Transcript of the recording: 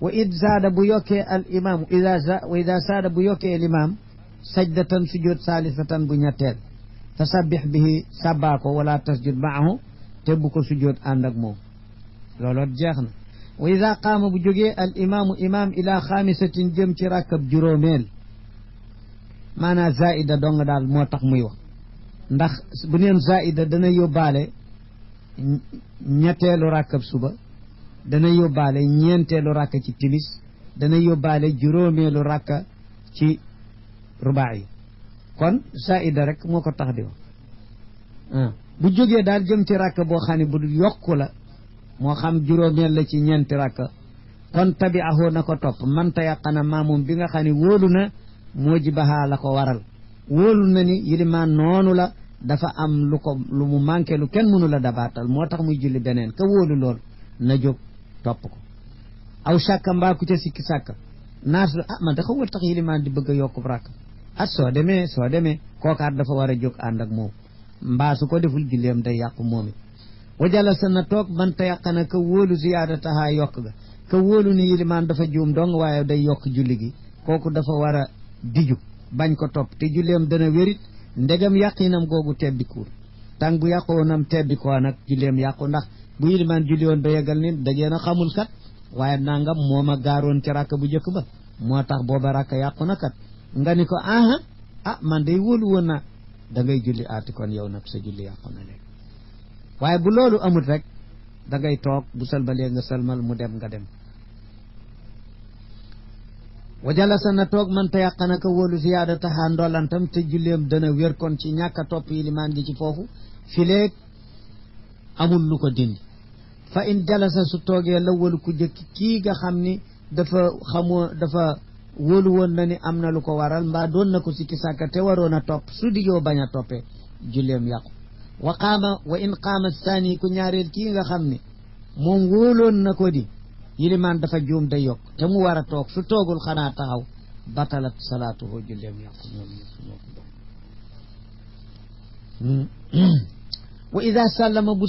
wa id zaada bu yokkee al imaamu wa ida zaada bu yokkee al imaam sajdatan sujud saalisatan bu ñetteel fa sabbix bihi sabbaa ko wala tasjud maahu te bu ko sujud ànd ak moom looloot jeex na wa ida qaama bu jógee al imaamu imaam ila xaamisatin jëm ci rakkab juróomeel maanaam zaida dong daal moo tax muy wax ndax bu neen zaida dana yóbbaale ñetteelu rakkab suba dana yóbbaale ñeenteelu rakka ci timis dana yóbbaale juróomeelu rakka ci rubaa yi kon zaida rek moo ko tax di wax bu jógee daal jëm ci rakka boo xam ne bu yokku la moo xam juróomeel la ci ñeenti rakka kon tabi'ahu na ko topp man tayaqana maamum bi nga xam ne wóolu na moojibaha la ko waral wóolu na ni yilimaan noonu la dafa am lu mu manqué lu kenn mënu la dabaatal moo tax muy julli beneen ka wóolu lool na jóg topp ko aw sàkka mbaa ku ca sikki sàkka naas man da xawal tax yilimaan di bëgg a yokku rakk soo demee kookaat dafa war a jóg ànd ak moom mbaa su ko deful julleem day yàqu moom it wajala sa na toog man tayaqana ka wóolu ziyaadataha yokk ga ka wóolu ni yilimaan dafa juum dong waaye day yokk julli gi kooku dafa war a diju bañ ko topp te julleem dana wérit ndegam yàqinam googu tebbikuur tàng bu yàqoonam tebbikoo nag julleem yàqu ndax bu yilimaan julli woon ba yeggal ni dajee na xamul kat waaye nangam moo ma gaaroon ci rakk bu njëkk ba moo tax booba rakk yàqu na kat nga ni ko man day wóolu woon na da ngay julli aati kon yow nag sa julli yàqu na léegi waaye bu loolu amul rek da ngay toog bu salmalee nga salmal mu dem nga dem wa jalasa na toog man tayaqana ka wóolu ziyaadataha ndollantam te julleem dana wér kon ci ñàkk a topp yilimaan gi ci foofu fileeg amul lu ko dindi fa in jalasa su toogee la wóolu ku jëkk kii nga xam ni dafa wóolu woon na ni am na lu ko waral mbaa doon na ko sikki sàkka te waroon a topp su digoo bañ a toppee julleem yàqu wa in qaama saani ku ñaareel kii nga xam ni moom wóoloon na ko di yilimaan dafa juum day yokk te mu war a toog su toogul xanaa taxaw batalat salaatuhu julleem yàqu ñoom ñoo ko bokk wa ida sallama bu